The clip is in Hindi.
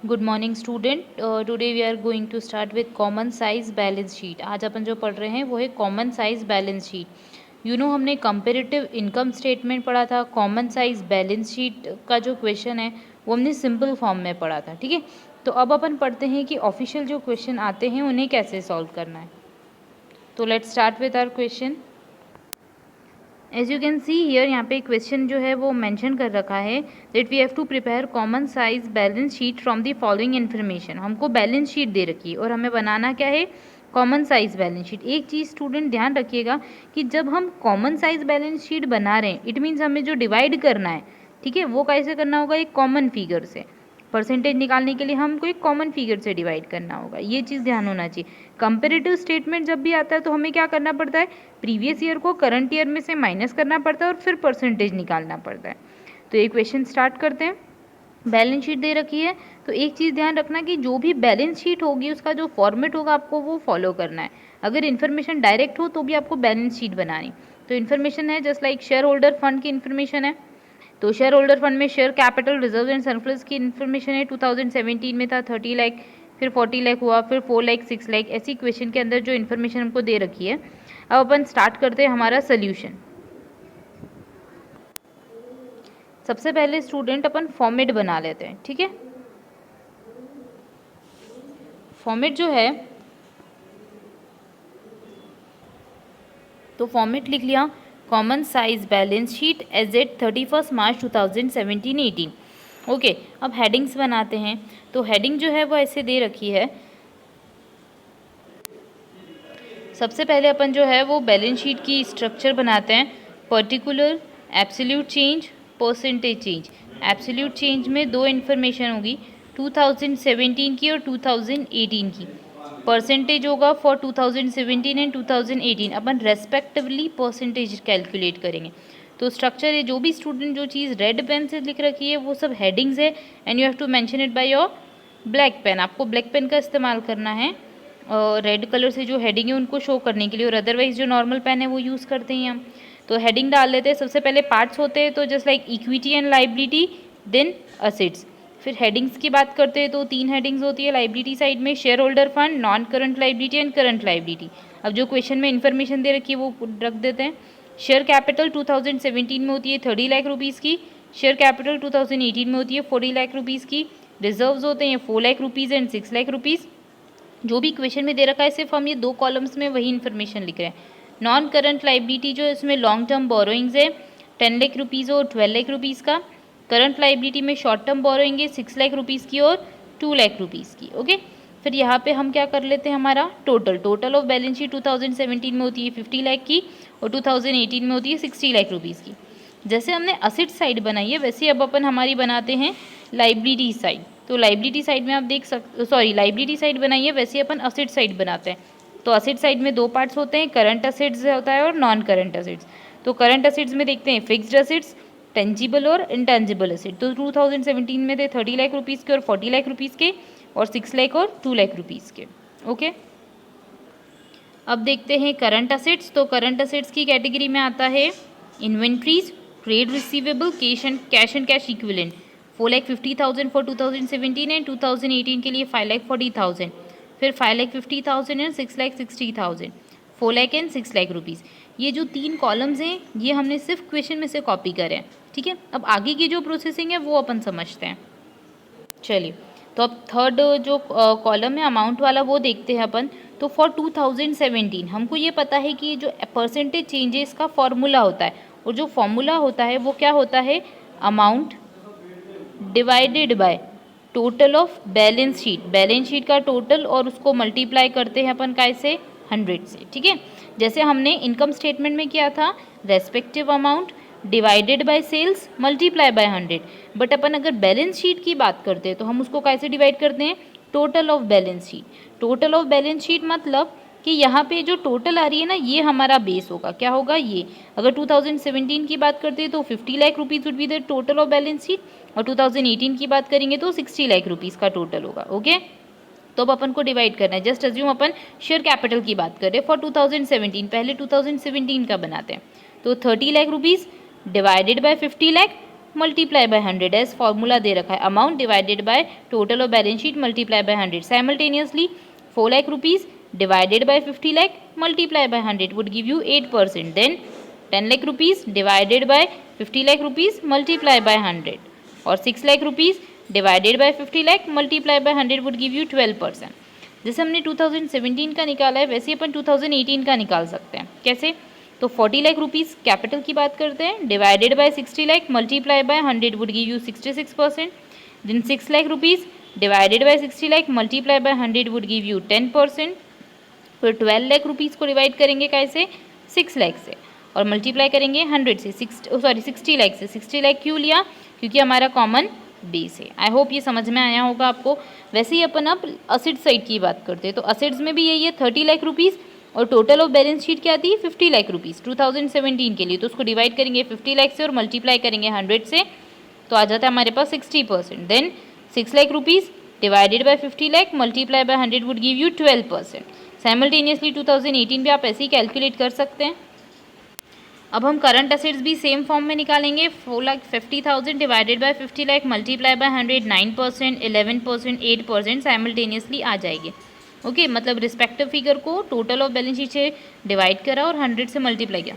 Good morning student. Today we are going to start with common size balance sheet. आज अपन जो पढ़ रहे हैं वो है कॉमन साइज बैलेंस शीट। हमने कंपेरेटिव इनकम स्टेटमेंट पढ़ा था। कॉमन साइज बैलेंस शीट का जो क्वेश्चन है वो हमने सिंपल फॉर्म में पढ़ा था, ठीक है। तो अब अपन पढ़ते हैं कि ऑफिशियल जो क्वेश्चन आते हैं उन्हें कैसे सॉल्व करना है। तो let's start with our question. As you can see here, यहाँ पे क्वेश्चन जो है वो मेंशन कर रखा है that we have to prepare common size balance sheet from the following information. हमको बैलेंस शीट दे रखी है और हमें बनाना क्या है, कॉमन साइज बैलेंस शीट। एक चीज़ स्टूडेंट ध्यान रखिएगा कि जब हम कॉमन साइज बैलेंस शीट बना रहे हैं, इट मीन्स हमें जो डिवाइड करना है, ठीक है, वो कैसे करना होगा, एक कॉमन फिगर से। परसेंटेज निकालने के लिए हमको एक कॉमन फिगर से डिवाइड करना होगा, ये चीज़ ध्यान होना चाहिए। कंपेरेटिव स्टेटमेंट जब भी आता है तो हमें क्या करना पड़ता है, प्रीवियस ईयर को करंट ईयर में से माइनस करना पड़ता है और फिर परसेंटेज निकालना पड़ता है। तो ये क्वेश्चन स्टार्ट करते हैं। बैलेंस शीट दे रखी है तो एक चीज़ ध्यान रखना कि जो भी बैलेंस शीट होगी उसका जो फॉर्मेट होगा आपको वो फॉलो करना है। अगर इन्फॉर्मेशन डायरेक्ट हो तो भी आपको बैलेंस शीट बनानी। तो इन्फॉर्मेशन है just like share holder fund की इन्फॉर्मेशन है। तो शेयर होल्डर फंड में share capital, reserve and surplus की इन्फॉर्मेशन है। 2017 में था 30 लाख, फिर 40 लाख हुआ, फिर 4 लाख, 6 लाख। ऐसी क्वेश्चन के अंदर जो इन्फॉर्मेशन हमको दे रखी है। अब अपन स्टार्ट करते हैं हमारा सोल्यूशन। सबसे पहले स्टूडेंट अपन फॉर्मेट बना लेते हैं, ठीक है। फॉर्मेट जो है, तो फॉर्मेट लिख लिया common size balance sheet as at 31 March 2017-18। Okay, अब हेडिंग्स बनाते हैं। तो हेडिंग जो है वो ऐसे दे रखी है। सबसे पहले अपन जो है वो बैलेंस शीट की स्ट्रक्चर बनाते हैं। Particular, absolute change, percentage change. Absolute change में दो इन्फॉर्मेशन होगी, 2017 की और 2018 की। परसेंटेज होगा for 2017 and 2018। Upon respectively percentage calculate करेंगे। तो स्ट्रक्चर है, जो भी स्टूडेंट जो चीज़ रेड पेन से लिख रखी है वो सब हेडिंग्स है and you have to mention it by your black pen. आपको ब्लैक पेन का इस्तेमाल करना है रेड कलर से जो हेडिंग है उनको शो करने के लिए, और अदरवाइज जो नॉर्मल पेन है वो यूज़ करते हैं हम। तो हेडिंग डाल लेते हैं। सबसे पहले पार्ट्स होते हैं, तो just like equity and liability, then assets. फिर हेडिंग्स की बात करते हैं तो 3 हेडिंग्स होती है लाइबिलिटी साइड में, share holder fund, non current liability and current liability. अब जो क्वेश्चन में इन्फॉर्मेशन दे रखी है वो रख देते हैं। शेयर कैपिटल 2017 में होती है 30 लाख रुपीज़ की, शेयर कैपिटल 2018 में होती है 40 लाख रुपीज़ की। रिजर्व्स होते हैं 4 lakh rupees and 6 lakh rupees. जो भी क्वेश्चन में दे रखा है सिर्फ हम ये 2 कॉलम्स में वही इन्फॉर्मेशन लिख रहे हैं। नॉन करंट लाइबिलिटी जो है इसमें लॉन्ग टर्म बोरोइंग्स है 10 लाख रुपीज़ और 12 लाख रुपीज़ का। करंट लाइबिलिटी में शॉर्ट टर्म बोरोइंग है 6 लाख रुपीज़ की और 2 लाख रुपीज़ की। ओके, फिर यहाँ पे हम क्या कर लेते हैं, हमारा टोटल ऑफ बैलेंस शीट 2017 में होती है 50 लाख की और 2018 में होती है 60 लाख रुपीज़ की। जैसे हमने असेट साइड बनाई है वैसे अब अपन हमारी बनाते हैं लाइबिलिटी साइड। तो लाइबिलिटी साइड में आप लाइबिलिटी साइड बनाई है वैसे अपन असेट साइड बनाते हैं। तो असेट साइड में 2 पार्ट्स होते हैं, करंट असेट्स होता है और नॉन करंट असेट्स। तो करंट असेट्स में देखते हैं फिक्स्ड असेट्स, टेंजिबल और इंटेंजिबल असेट। तो 2017 में थे 30 लाख रुपीज़ के और 40 लाख रुपीज़ के, और 6 लाख और 2 लाख रुपीज़ के। ओके, अब देखते हैं करंट असेट्स। तो करंट असेट्स की कैटेगरी में आता है inventories, trade receivable, cash and cash equivalent. 4,50,000 for 2017 and 2018 के लिए 5,40,000, फिर 5,50,000 and 6,60,000, 4 lakh and 6 lakh rupees. ये जो 3 कॉलम्स हैं ये हमने सिर्फ क्वेश्चन में से कॉपी करे हैं, ठीक है। अब आगे की जो प्रोसेसिंग है वो अपन समझते हैं। चलिए, तो अब थर्ड जो कॉलम है अमाउंट वाला वो देखते हैं अपन। तो फॉर 2017 हमको ये पता है कि जो परसेंटेज चेंजेस का फॉर्मूला होता है, और जो फॉर्मूला होता है वो क्या होता है, amount divided by total of balance sheet. Balance sheet का टोटल और उसको मल्टीप्लाई करते हैं अपन कैसे, 100 से, ठीक है। जैसे हमने इनकम स्टेटमेंट में किया था, respective amount divided by sales multiply by 100। But अपन अगर बैलेंस शीट की बात करते हैं तो हम उसको कैसे डिवाइड करते हैं, total of balance sheet. Total of balance sheet मतलब कि यहाँ पे जो टोटल आ रही है ना ये हमारा बेस होगा, क्या होगा ये। अगर 2017 की बात करते हैं तो 50 lakh rupees would be the total of balance sheet, और 2018 की बात करेंगे तो 60 लाख रुपीज़ का टोटल होगा। ओके, तो अब अपन को डिवाइड करना है। जस्ट अज्यूम अपन शेयर कैपिटल की बात करें फॉर 2017, पहले 2017 का बनाते हैं। तो 30 lakh rupees divided by 50 lakh, multiply by 100, as formula दे रखा है, amount divided by total of balance sheet multiply by 100. Simultaneously 4 lakh rupees divided by 50 lakh multiply by 100 would give you 8%. Then 10 lakh rupees divided by 50 lakh rupees multiply by 100, और 6 lakh rupees divided by 50 lakh multiply by 100 would give you 12%. जैसे हमने 2017 का निकाला है वैसे अपन 2018 का निकाल सकते हैं. कैसे? तो 40 लाख रुपीज़ कैपिटल की बात करते हैं, divided by 60 lakh multiply by 100 would give you 66%. Then 6 lakh rupees divided by 60 lakh multiply by 100 would give you 10%. फिर 12 लाख रुपीज़ को डिवाइड करेंगे कैसे? 6 लाख से, और मल्टीप्लाई करेंगे 100 से, 60 लाख से. 60 लाख क्यों लिया? क्योंकि हमारा कॉमन बेस है. आई होप ये समझ में आया होगा आपको. वैसे ही अपन अब असेट साइड की बात करते हैं, तो असेट्स में भी यही है 30 लाख रुपीज़, और टोटल ऑफ बैलेंस शीट क्या आती है 50 लाख रुपीज़ 2017 के लिए. तो उसको डिवाइड करेंगे 50 लाख से और मल्टीप्लाई करेंगे 100 से, तो आ जाता है हमारे पास 60%. Then 6 lakh rupees divided by 50 lakh multiply by 100 would give you 12%. Simultaneously 2018 भी आप ऐसे ही कैलकुलेट कर सकते हैं. अब हम करंट असेट्स भी सेम फॉर्म में निकालेंगे. 4,50,000 divided by 50 lakh multiply by 100, 9%, 11%, 8% simultaneously आ जाएगी. ओके मतलब रिस्पेक्टिव फिगर को टोटल ऑफ बैलेंस शीट से डिवाइड करा और 100 से मल्टीप्लाई किया.